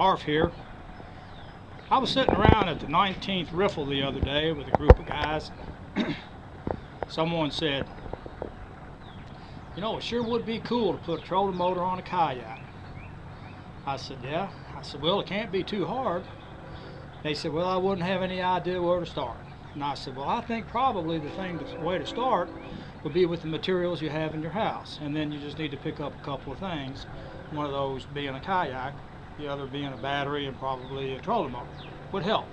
Arf here. I was sitting around at the 19th riffle the other day with a group of guys. Someone said, you know, it sure would be cool to put a trolling motor on a kayak. I said, yeah. I said, well, it can't be too hard. They said, well, I wouldn't have any idea where to start. And I said, well, I think probably the way to start would be with the materials you have in your house. And then you just need to pick up a couple of things. One of those being a kayak, the other being a battery, and probably a trolling motor would help.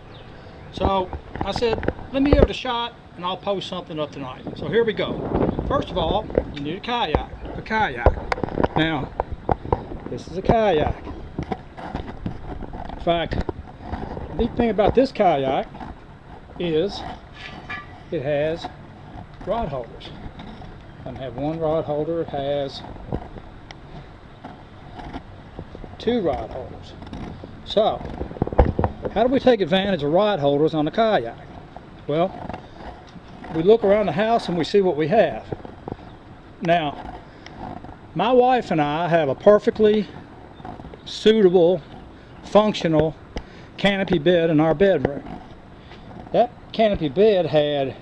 So I said, let me give it a shot and I'll post something up tonight. So here we go. First of all, you need a kayak. Now, this is a kayak. In fact, the neat thing about this kayak is it has rod holders. It doesn't have one rod holder, it has two rod holders. So, how do we take advantage of rod holders on the kayak? Well, we look around the house and we see what we have. Now, my wife and I have a perfectly suitable, functional canopy bed in our bedroom. That canopy bed had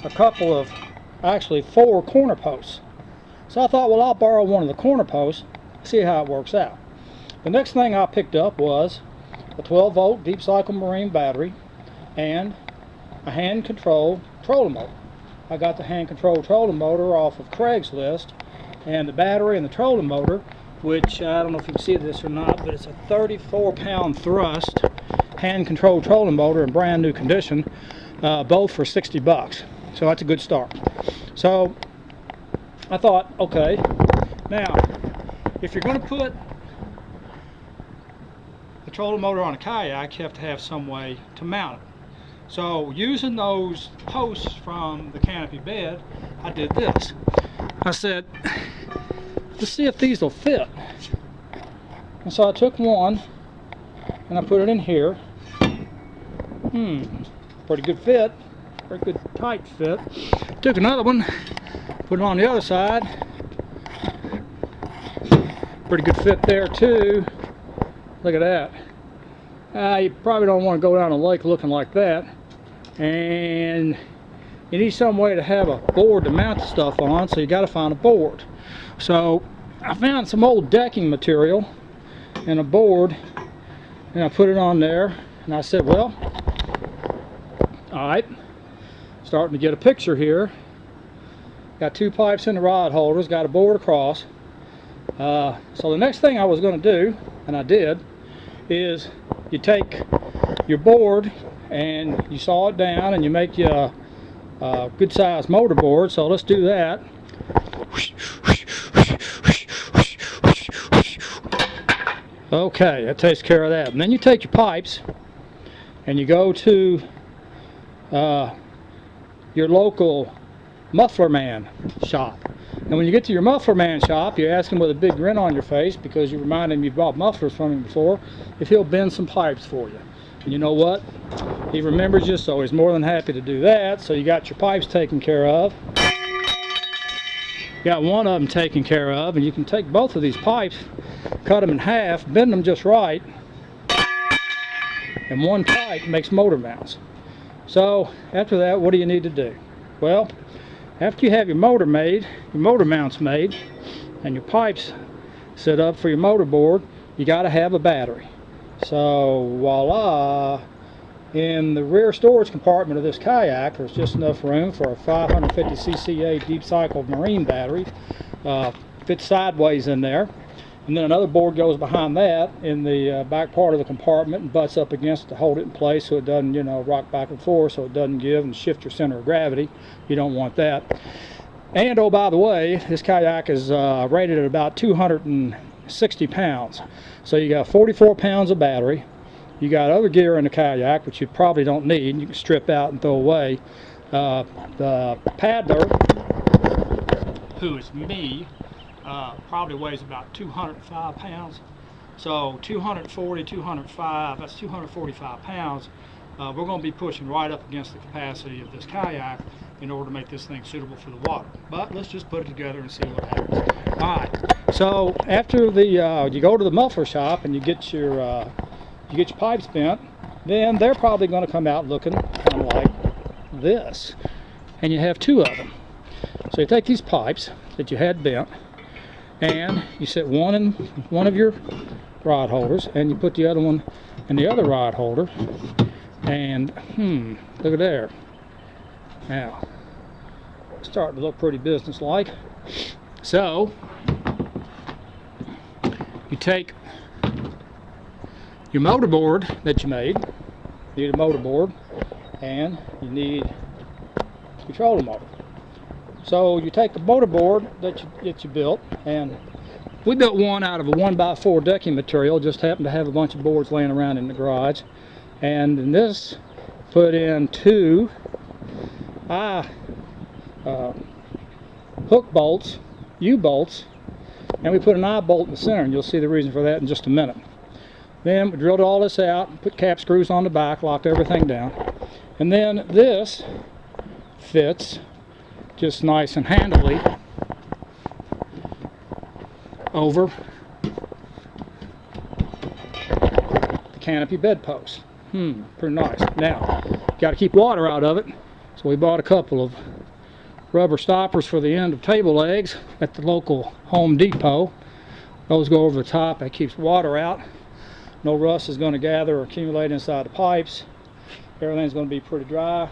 a couple of, actually 4 corner posts. So I thought, well, I'll borrow one of the corner posts, see how it works out. The next thing I picked up was a 12-volt deep cycle marine battery and a hand-controlled trolling motor. I got the hand-controlled trolling motor off of Craigslist, and the battery and the trolling motor, which I don't know if you can see this or not, but it's a 34-pound thrust hand-controlled trolling motor in brand new condition, both for 60 bucks. So that's a good start. So I thought, okay, now if you're going to put the trolling motor on a kayak, you have to have some way to mount it. So using those posts from the canopy bed, I did this. I said, let's see if these will fit. And so I took one and I put it in here. Pretty good fit, pretty good tight fit. Took another one, put it on the other side. Pretty good fit there too. Look at that. You probably don't want to go down a lake looking like that. And you need some way to have a board to mount the stuff on, so you got to find a board. So I found some old decking material and a board, and I put it on there, and I said, well, alright, starting to get a picture here. Got 2 pipes in the rod holders, got a board across. So the next thing I was going to do, and I did, is you take your board and you saw it down and you make you a good sized motor board. So let's do that. Okay, that takes care of that. And then you take your pipes and you go to your local muffler man shop. And when you get to your muffler man shop, you ask him with a big grin on your face, because you remind him you've bought mufflers from him before, if he'll bend some pipes for you. And you know what? He remembers you, so he's more than happy to do that. So you got your pipes taken care of. You got one of them taken care of, and you can take both of these pipes, cut them in half, bend them just right, and one pipe makes motor mounts. So after that, what do you need to do? Well, after you have your motor made, your motor mounts made, and your pipes set up for your motor board, you got to have a battery. So voila, in the rear storage compartment of this kayak, there's just enough room for a 550 cca deep cycle marine battery. Fits sideways in there, and then another board goes behind that in the back part of the compartment and butts up against it to hold it in place so it doesn't, you know, rock back and forth, so it doesn't give and shift your center of gravity. You don't want that. And oh, by the way, this kayak is rated at about 260 pounds. So you got 44 pounds of battery. You got other gear in the kayak, which you probably don't need. You can strip out and throw away. The paddler, who is me, probably weighs about 205 pounds. So 240, 205, that's 245 pounds. We're going to be pushing right up against the capacity of this kayak in order to make this thing suitable for the water. But let's just put it together and see what happens. Alright, so after the you go to the muffler shop and you get your pipes bent, then they're probably going to come out looking kind of like this, and you have two of them. So you take these pipes that you had bent and you set one in one of your rod holders and you put the other one in the other rod holder, and look at there. Now it's starting to look pretty business-like. So you take your motor board that you made, you need a motor board, and you need a controller motor. So you take the motor board that you built, and we built one out of a 1x4 decking material, just happened to have a bunch of boards laying around in the garage, and in this put in two hook bolts, U-bolts, and we put an eye bolt in the center, and you'll see the reason for that in just a minute. Then we drilled all this out, put cap screws on the back, locked everything down, and then this fits just nice and handily over the canopy bedpost. Pretty nice. Now, got to keep water out of it, so we bought a couple of rubber stoppers for the end of table legs at the local Home Depot. Those go over the top. That keeps water out. No rust is going to gather or accumulate inside the pipes. Everything's going to be pretty dry,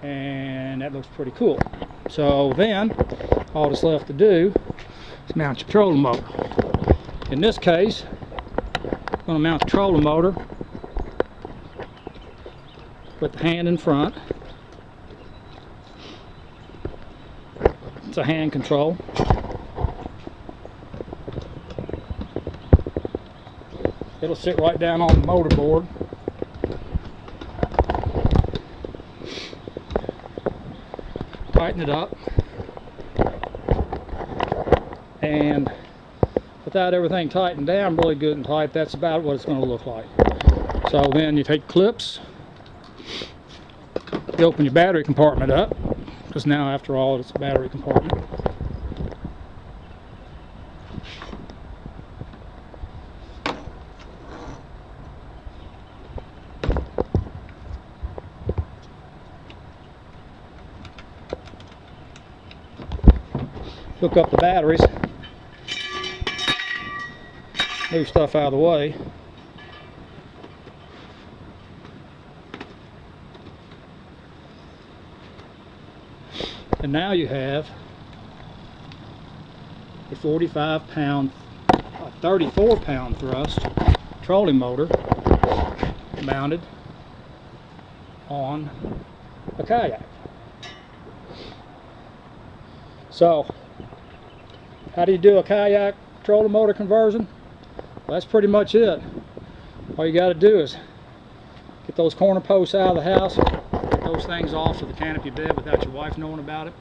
and that looks pretty cool. So then all that's left to do is mount your trolling motor. In this case, I'm going to mount the trolling motor with the hand in front. It's a hand control. It'll sit right down on the motor board. Tighten it up, and without everything tightened down really good and tight, that's about what it's going to look like. So then you take clips, you open your battery compartment up, because now after all it's a battery compartment. Hook up the batteries, move stuff out of the way, and now you have a 34 pound thrust trolling motor mounted on a kayak. So how do you do a kayak trolling motor conversion? Well, that's pretty much it. All you got to do is get those corner posts out of the house, get those things off of the canopy bed without your wife knowing about it.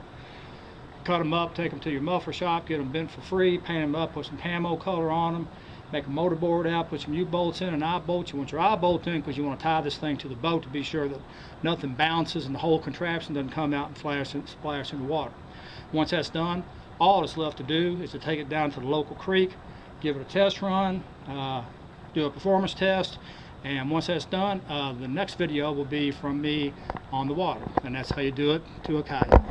Cut them up, take them to your muffler shop, get them bent for free, paint them up, put some camo color on them, make a motor board out, put some U-bolts in, an eye bolt. You want your eye bolt in because you want to tie this thing to the boat to be sure that nothing bounces and the whole contraption doesn't come out and splash in the water. Once that's done, all that's left to do is to take it down to the local creek, give it a test run, do a performance test, and once that's done, the next video will be from me on the water, and that's how you do it to a kayak.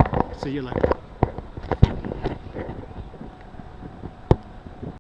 See you later.